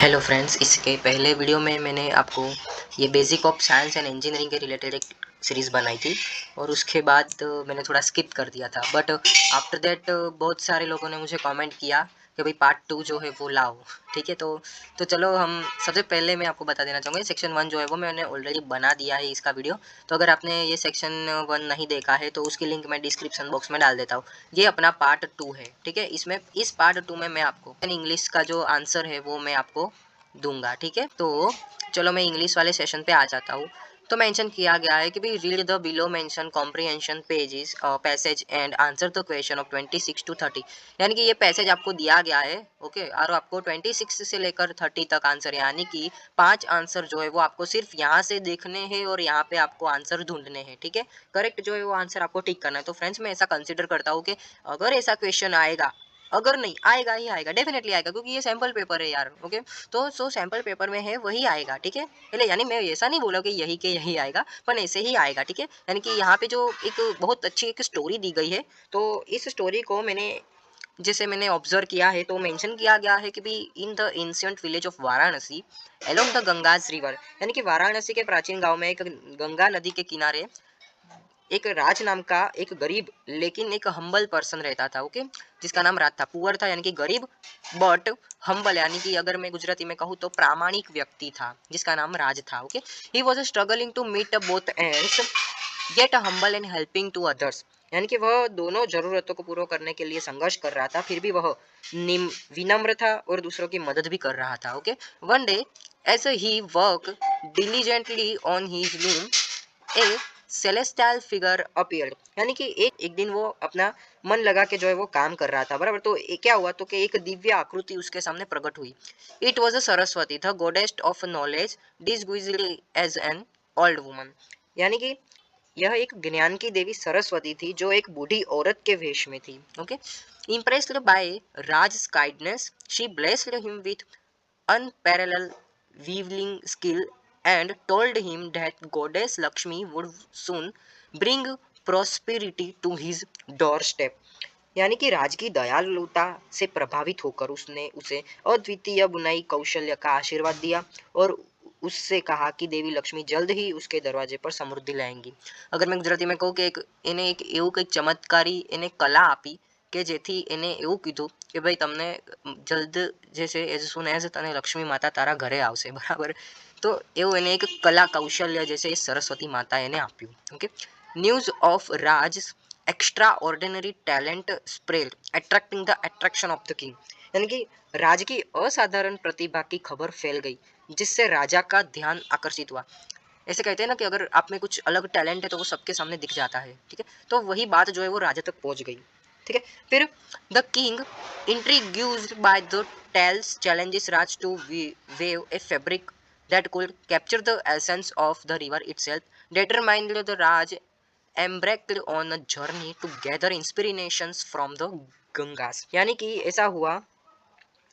Hello friends, इसके पहले video में मैंने आपको ये basic of science and engineering के रिलेटेड एक सीरीज़ बनाई थी और उसके बाद मैंने थोड़ा स्किप कर दिया था। बट आफ्टर दैट बहुत सारे लोगों ने मुझे कमेंट किया कि भाई पार्ट 2 जो है वो लाओ। ठीक है, तो चलो हम सबसे पहले मैं आपको बता देना चाहूँगा सेक्शन 1 जो है वो मैंने ऑलरेडी बना दिया है इसका वीडियो। तो अगर आपने ये सेक्शन 1 नहीं देखा है तो उसकी लिंक मैं डिस्क्रिप्शन बॉक्स में डाल देता हूँ। ये अपना पार्ट 2 है। ठीक है, इस पार्ट 2 में मैं आपको इंग्लिश का जो आंसर है वो मैं आपको दूंगा। ठीक है, तो चलो मैं इंग्लिश वाले सेशन पे आ जाता हूँ। तो मेंशन किया गया है कि भाई read the below mention comprehension pages passage and answer the question of 26 to 30। यानी कि ये पैसेज आपको दिया गया है, ओके, और आपको 26 से लेकर 30 तक आंसर, यानी कि 5 आंसर जो है वो आपको सिर्फ यहाँ से देखने हैं और यहाँ पे आपको आंसर ढूंढने हैं। ठीक है, करेक्ट जो है वो आंसर आपको टिक करना है। तो फ्रेंड्स, मैं ऐसा कंसिडर करता हूँ कि अगर ऐसा क्वेश्चन आएगा, अगर नहीं आएगा ही आएगा, डेफिनेटली आएगा, क्योंकि ये सैम्पल पेपर है यार। ओके, तो सैम्पल पेपर में है वही आएगा। ठीक है, पहले यानी मैं ऐसा नहीं बोला कि यही के यही आएगा, पर ऐसे ही आएगा। ठीक है, यानी कि यहाँ पे जो एक बहुत अच्छी एक स्टोरी दी गई है, तो इस स्टोरी को जैसे मैंने ऑब्जर्व किया है तो मेंशन किया गया है कि भी in the ancient village of Varanasi along the गंगाज river, यानी कि वाराणसी के प्राचीन गांव में एक गंगा नदी के किनारे एक राज नाम का एक गरीब लेकिन एक हम्बल पर्सन रहता था। ओके, जिसका नाम राज था। पुअर था यानी कि गरीब, बट हम्बल यानी कि अगर मैं गुजराती में कहूँ तो प्रामाणिक व्यक्ति था, जिसका नाम राज था। Okay, he was struggling to meet both ends get humble and helping to others, यानी कि वह दोनों जरूरतों को पूरा करने के लिए संघर्ष कर रहा था, फिर भी वह विनम्र था और दूसरों की मदद भी कर रहा था। Okay, one day as he work diligently on his loom a celestial figure appeared, यानी कि एक दिन वो अपना मन लगा के जो है वो काम कर रहा था, बराबर। तो क्या हुआ, तो कि एक दिव्य आकृति उसके सामने प्रकट हुई। It was a Saraswati, the goddess of knowledge, disguised as an old woman, यानी कि यह एक ज्ञान की देवी सरस्वती थी जो एक बूढ़ी औरत के वेश में थी। Okay, impressed by Raj kindness she blessed him with unparalleled weaving skill and told him that goddess Lakshmi would soon bring prosperity to his doorstep, यानी कि राज की दयालुता से प्रभावित होकर उसने उसे अद्वितीय बुनाई कौशल्य का आशीर्वाद दिया और उससे कहा कि देवी लक्ष्मी जल्द ही उसके दरवाजे पर समृद्धि लाएंगी। अगर मैं गुजराती में कहूँ कि એને એક એવું કંઈક ચમત્કારી એને કલા આપી કે જેથી એને એવું કીધું કે ભાઈ તમને જલ્દ જે છે એઝ સુન એઝ તને લક્ષ્મી માતા તારા ઘરે આવશે, બરાબર। તો એવું એને એક કલા કૌશલ્ય જે છે એ સરસ્વતી માતા એને આપ્યું। Okay, news of Raj extra ordinary talent spread attracting the attraction of the king, यानी कि राज की असाधारण प्रतिभा की खबर फैल गई जिससे राजा का ध्यान आकर्षित हुआ। ऐसे कहते हैं ना कि अगर आप में कुछ अलग टैलेंट है तो वो सबके सामने दिख जाता है। ठीक है, तो वही बात जो है वो राजा तक पहुंच गई। ठीक है, फिर the king intrigued by the tales challenges Raj to weave a fabric that could capture the essence of the river itself, determined the Raj embarked on a journey to gather inspirations from the Gangas, यानी कि ऐसा हुआ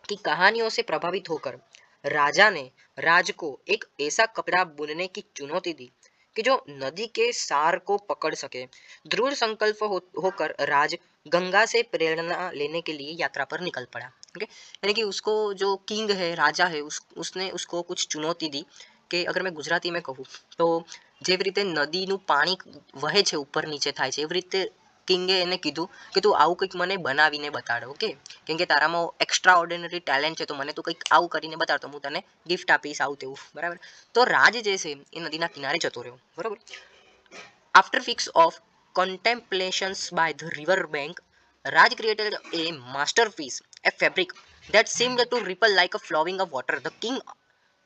कि कहानियों से प्रभावित होकर राजा ने राज को एक ऐसा कपड़ा बुनने की चुनौती दी कि जो नदी के सार को पकड़ सके। दृढ़ संकल्प होकर राज गंगा से प्रेरणा लेने के लिए यात्रा पर निकल पड़ा। ओके, यानी कि उसको जो किंग है, राजा है, उसने उसको कुछ चुनौती दी कि अगर मैं गुजराती में कहूँ तो જેવી રીતે નદીનું પાણી વહે છે ઉપર નીચે થાય છે એવી રીતે કિંગે એને કીધું કે તું આવું કંઈક મને બનાવીને બતાડ। ઓકે, કેમ કે તારામાં એક્સ્ટ્રા ઓર્ડિનરી ટેલેન્ટ છે, તો મને તું કંઈક આવું કરીને બતાડ તો હું તને ગિફ્ટ આપીશ, આવું તેવું, બરાબર। તો રાજ જે છે એ નદીના કિનારે જતો રહ્યો, બરાબર। After weeks of contemplations by the river bank, Raj created a masterpiece, a fabric that seemed to ripple like a flowing of water. The king,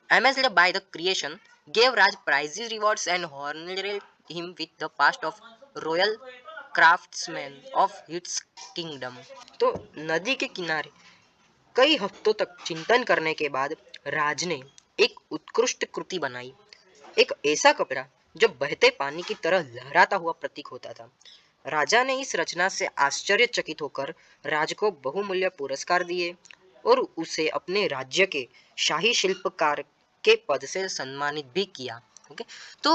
amazed by the creation, gave Raj prizes, rewards, and honored him with the past of royal craftsman of his kingdom। तो नदी के किनारे कई हफ्तों तक चिंतन करने के बाद राज ने एक उत्कृष्ट कृति बनाई, एक ऐसा कपड़ा जो बहते पानी की तरह लहराता हुआ प्रतीक होता था। राजा ने इस रचना से आश्चर्यचकित होकर राज को बहुमूल्य पुरस्कार दिए और उसे अपने राज्य के शाही शिल्पकार के पद से सम्मानित भी किया। ओके, तो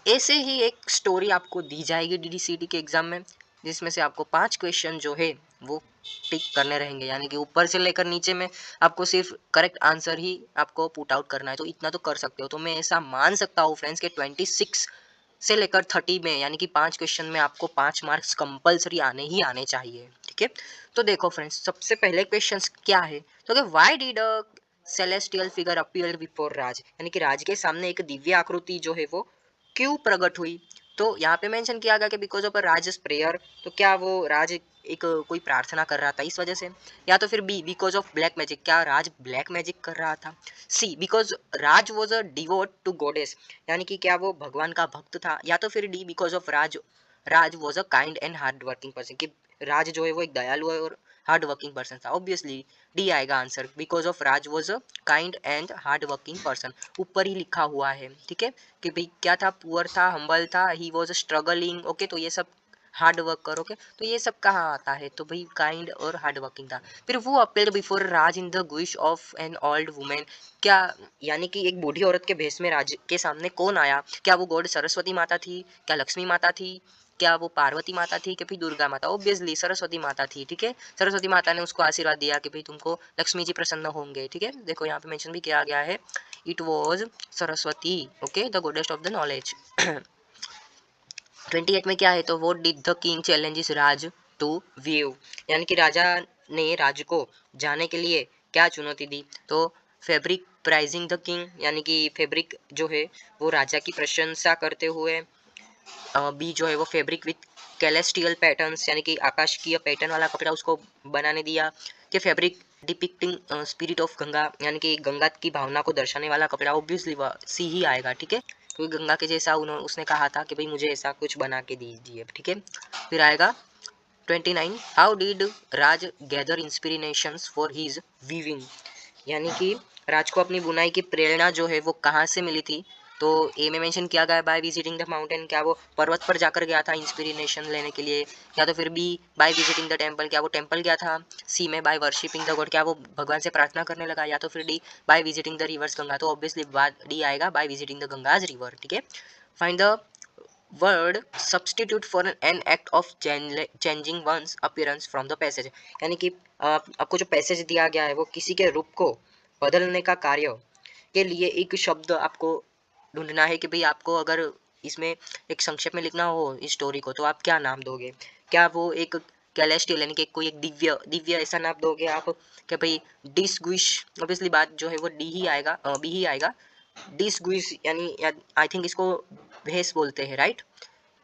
ऐसे ही एक स्टोरी आपको दी जाएगी डीडीसीटी के एग्जाम में, जिसमें से आपको 5 क्वेश्चन जो है वो टिक करने रहेंगे, यानी कि ऊपर से लेकर नीचे में आपको सिर्फ करेक्ट आंसर ही आपको पुट आउट करना है, तो इतना तो कर सकते हो। तो मैं ऐसा मान सकता हूँ फ्रेंड्स कि 26 से लेकर 30 में, यानी कि 5 क्वेश्चन में आपको 5 मार्क्स कंपलसरी आने ही आने चाहिए, ठीक है। तो देखो फ्रेंड्स, सबसे पहले क्वेश्चन क्या है, तो why did a celestial figure appear before Raj, यानी कि राज के सामने एक दिव्य आकृति जो है वो क्यों प्रकट हुई। तो यहाँ पे मेंशन किया गया कि बिकॉज ऑफ राज प्रेयर, तो क्या वो राज एक कोई प्रार्थना कर रहा था इस वजह से, या तो फिर B because of black magic, क्या राज ब्लैक मैजिक कर रहा था, C because Raj was a devotee to goddess, यानी कि क्या वो भगवान का भक्त था, या तो फिर D because of Raj Raj was a kind and hard working person, कि राज जो है वो एक दयालु है और हार्ड वर्किंग पर्सन था। ऑब्वियसली डी आएगा answer, because of Raj was a kind and hard working person, ऊपर ही लिखा हुआ है, ठीक है, कि भाई क्या था, पुअर था, हम्बल था, ही वॉज स्ट्रगलिंग, ओके, तो ये सब हार्ड वर्क करोगे तो ये सब कहाँ आता है, तो भाई काइंड और हार्ड वर्किंग था। फिर वो appear before Raj in the guise of an old women, क्या यानी कि एक बूढ़ी औरत के भेष में राज के सामने कौन आया, क्या वो गॉड सरस्वती माता थी, क्या लक्ष्मी माता थी, क्या वो पार्वती माता थी, कि फिर दुर्गा माता, ऑब्वियसली सरस्वती माता थी, ठीक है। सरस्वती माता ने उसको आशीर्वाद दिया कि भाई तुमको लक्ष्मी जी प्रसन्न होंगे, ठीक है। देखो यहाँ पे मेंशन भी किया गया है, it was Saraswati, okay, the goddess of the knowledge. 28 में क्या है, तो वो did the king challenges Raj to view, यानी कि राजा ने राज को जाने के लिए क्या चुनौती दी, तो फैब्रिक प्राइजिंग द किंग, यानी कि फैब्रिक जो है वो राजा की प्रशंसा करते हुए, बी जो है वो फैब्रिक विथ कैलेस्टियल पैटर्न्स, यानी कि आकाशीय पैटर्न वाला कपड़ा उसको बनाने दिया, कि fabric depicting spirit of Ganga, यानी कि गंगा की भावना को दर्शाने वाला कपड़ा, ऑब्वियसली सी ही आएगा, ठीक है, क्योंकि गंगा के जैसा उसने कहा था कि भाई मुझे ऐसा कुछ बना के दीजिए, ठीक है। फिर आएगा 29, how did Raj gather inspirations for his weaving, यानी कि राज को अपनी बुनाई की प्रेरणा जो है वो कहाँ से मिली थी, तो ए में मेंशन किया गया बाय विजिटिंग द माउंटेन, क्या वो पर्वत पर जाकर गया था इंस्पिरेशन लेने के लिए, या तो फिर B by visiting the temple, क्या वो टेंपल गया था, सी में बाय वर्शिपिंग द गॉड, क्या वो भगवान से प्रार्थना करने लगा, या तो फिर D by visiting the rivers Ganga, तो ऑब्वियसली बात डी आएगा, बाय विजिटिंग द गंगाज रिवर, ठीक है। Find the word substitute for an act of changing one's appearance from the passage, यानी कि आपको जो पैसेज दिया गया है वो किसी के रूप को बदलने का कार्य के लिए एक शब्द आपको ढूंढना है, कि भाई आपको अगर इसमें एक संक्षेप में लिखना हो इस स्टोरी को, तो आप क्या नाम दोगे, क्या वो एक कैलेस्टियल, यानी कि कोई एक दिव्य दिव्य ऐसा नाम दोगे आप, कि भाई डिसगुइश, ऑब्वियसली बात जो है वो डी ही आएगा, बी ही आएगा, डिसगुइश, यानी आई थिंक इसको भेस बोलते हैं, राइट।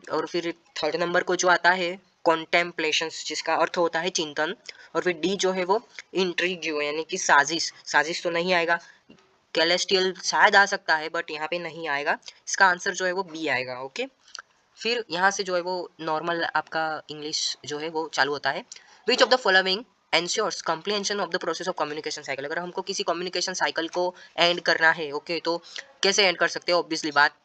और फिर थर्ड नंबर को जो आता है कॉन्टेम्पलेशंस, जिसका अर्थ होता है चिंतन, और फिर डी जो है वो इंट्रिग्यू, यानी कि साजिश, साजिश तो नहीं आएगा, कैलेस्टियल शायद आ सकता है बट यहाँ पे नहीं आएगा, इसका आंसर जो है वो बी आएगा, ओके। फिर यहाँ से जो है वो नॉर्मल आपका इंग्लिश जो है वो चालू होता है, which of the following ensures comprehension of the process of communication cycle, अगर हमको किसी कम्युनिकेशन साइकिल को एंड करना है, ओके, तो कैसे एंड कर सकते हैं, ऑब्वियसली बात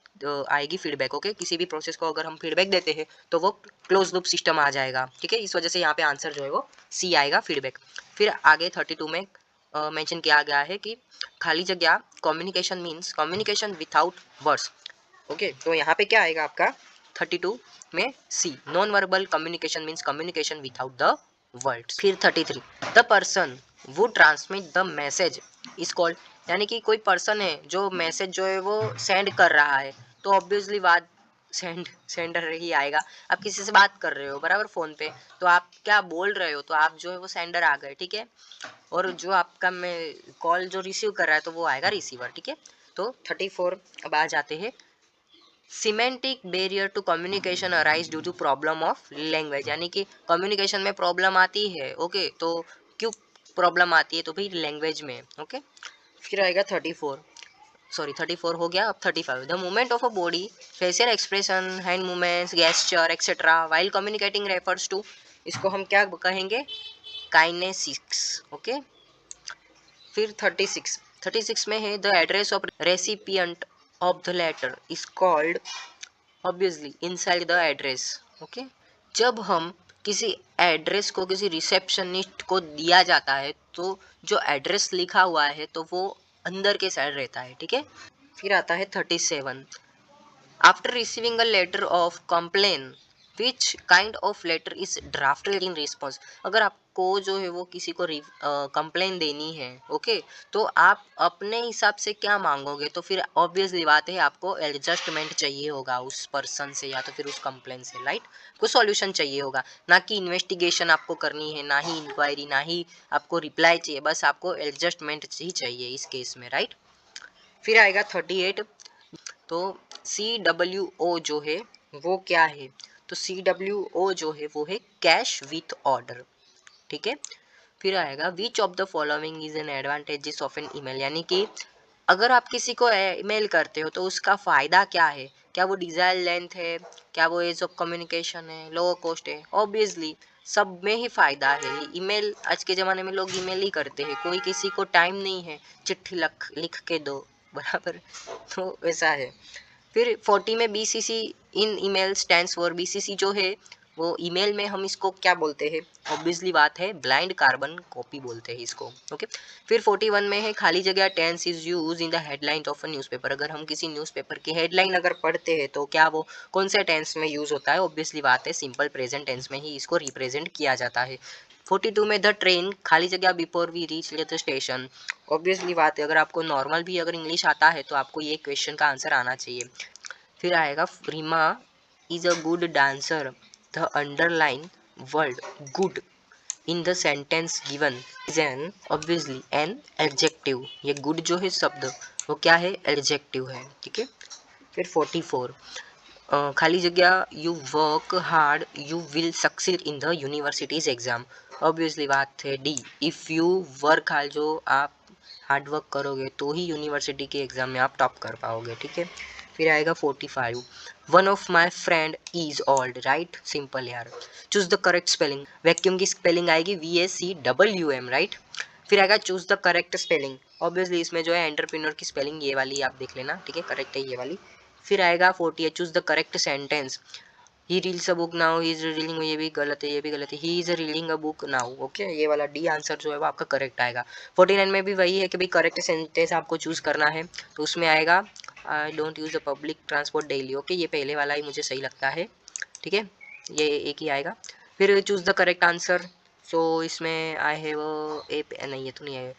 आएगी फीडबैक, ओके, किसी भी प्रोसेस को अगर हम फीडबैक देते हैं तो वो क्लोज लूप सिस्टम आ जाएगा, ठीक है, इस वजह से यहाँ पे आंसर जो है वो सी आएगा, फीडबैक। फिर आगे 32 में मेंशन किया गया है कि खाली जगह communication means communication without words, okay, तो यहाँ पे क्या आएगा आपका 32 में C, non verbal communication means communication without the words. फिर 33, द पर्सन वो transmit the message is called, यानी कि कोई पर्सन है जो मैसेज जो है वो सेंड कर रहा है, तो ऑब्वियसली बात सेंडर ही आएगा। आप किसी से बात कर रहे हो बराबर फोन पे, तो आप क्या बोल रहे हो, तो आप जो है वो सेंडर आ गए, ठीक है, और जो आपका मैं कॉल जो रिसीव कर रहा है तो वो आएगा रिसीवर, ठीक है। तो 34 अब आ जाते हैं, semantic barrier to communication arise due to problem of language, यानी कि कम्युनिकेशन में प्रॉब्लम आती है, ओके, तो क्यों प्रॉब्लम आती है, तो भाई लैंग्वेज में, ओके। फिर आएगा 34 हो गया, अब 35, the movement of a body, facial expression, hand movements, gesture etcetera while communicating refers to, इसको हम क्या कहेंगे, काइनेसिक्स, ओके। फिर 36 में है, the address of recipient of the letter is called, obviously inside the address, okay. जब हम किसी एड्रेस को किसी रिसेप्शनिस्ट को दिया जाता है तो जो एड्रेस लिखा हुआ है तो वो अंदर के साइड रहता है, ठीक है। फिर आता है 37, after receiving a letter of complain which kind of letter is drafted in response, अगर आप आपको जो है वो किसी को कंप्लेन देनी है, ओके, तो आप अपने हिसाब से क्या मांगोगे, तो फिर ऑब्वियसली बात है आपको एडजस्टमेंट चाहिए होगा उस पर्सन से या तो फिर उस कंप्लेन से, राइट। कुछ सॉल्यूशन चाहिए होगा, ना कि इन्वेस्टिगेशन आपको करनी है, ना ही इंक्वायरी, ना ही आपको रिप्लाई चाहिए, बस आपको एडजस्टमेंट ही चाहिए इस केस में, राइट। फिर आएगा 38। तो CWO जो है वो क्या है, तो CWO जो है वो है कैश विथ ऑर्डर, ठीक है। फिर आएगा which of the following is an advantages of an email, यानी कि अगर आप किसी को ईमेल करते हो तो उसका फ़ायदा क्या है, क्या वो डिज़ायर लेंथ है, क्या वो एज ऑफ कम्युनिकेशन है, लोअर कॉस्ट है, ऑब्वियसली सब में ही फ़ायदा है। ईमेल आज के ज़माने में लोग ईमेल ही करते हैं, कोई किसी को टाइम नहीं है चिट्ठी लिख के दो, बराबर, तो ऐसा है। फिर 40 में BCC in email stands for, BCC जो है वो ईमेल में हम इसको क्या बोलते हैं, ऑब्वियसली बात है ब्लाइंड कार्बन कॉपी बोलते हैं इसको, ओके। फिर 41 में है खाली जगह tense is use in the headline of a newspaper, अगर हम किसी न्यूज़पेपर की हेडलाइन अगर पढ़ते हैं तो क्या वो कौन से टेंस में यूज होता है, ऑब्वियसली बात है सिंपल प्रेजेंट टेंस में ही इसको रिप्रेजेंट किया जाता है। 42 में द ट्रेन खाली जगह before we reach the station, obviously बात है अगर आपको नॉर्मल भी अगर इंग्लिश आता है तो आपको ये क्वेश्चन का आंसर आना चाहिए। फिर आएगा Reema is a good dancer, the underline word good in the sentence given is an obviously an adjective, ये गुड जो है शब्द वो क्या है, एडजेक्टिव है, ठीक है। फिर 44 खाली जगह you work hard you will succeed in the universities exam, obviously बात है D, if you work hard, जो आप हार्ड वर्क करोगे तो ही यूनिवर्सिटी के एग्ज़ाम में आप टॉप कर पाओगे, ठीक है। फिर आएगा 45 one of my friend is old, right, simple यार। Choose the correct spelling, vacuum की स्पेलिंग आएगी VACWM, राइट। फिर आएगा choose the correct spelling, obviously इसमें जो है एंटरप्रेन्योर की स्पेलिंग ये वाली आप देख लेना, ठीक है, करेक्ट है ये वाली। फिर आएगा 48 choose the correct sentence, he reads a book now, he is reading, ये भी गलत है, ये भी गलत है, he is reading a book now, okay, ये वाला डी आंसर जो है वो आपका करेक्ट आएगा। 49 में भी वही है कि भाई करेक्ट सेंटेंस आपको चूज करना है, तो उसमें आएगा I don't use the public transport daily, okay, ये पहले वाला ही मुझे सही लगता है, ठीक है, ये एक ही आएगा। फिर choose the correct answer, so इसमें आई हैव ए नहीं, ये तो नहीं है,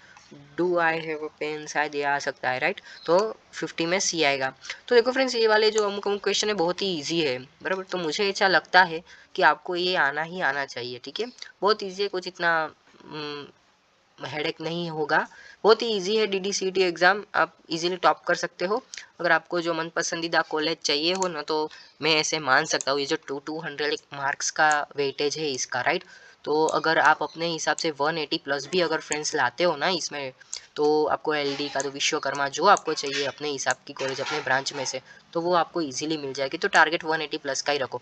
do I have a pen, शायद ये आ सकता है, राइट, तो 50 में सी आएगा। तो देखो फ्रेंड्स ये वाले जो अमुक अमुक क्वेश्चन है बहुत ही ईजी है, बराबर, तो मुझे ऐसा लगता है कि आपको ये आना ही आना चाहिए, ठीक है, बहुत ईजी है, कुछ इतना हेडेक नहीं होगा, बहुत ही इजी है। DDCT एग्ज़ाम आप इजीली टॉप कर सकते हो, अगर आपको जो मन पसंदीदा कॉलेज चाहिए हो ना, तो मैं ऐसे मान सकता हूँ ये जो 200 मार्क्स का वेटेज है इसका, राइट, तो अगर आप अपने हिसाब से 180 प्लस भी अगर फ्रेंड्स लाते हो ना इसमें, तो आपको LD का तो विश्वकर्मा जो आपको चाहिए अपने हिसाब की कॉलेज अपने ब्रांच में से, तो वो आपको ईजिली मिल जाएगी, तो टारगेट 180 प्लस का ही रखो।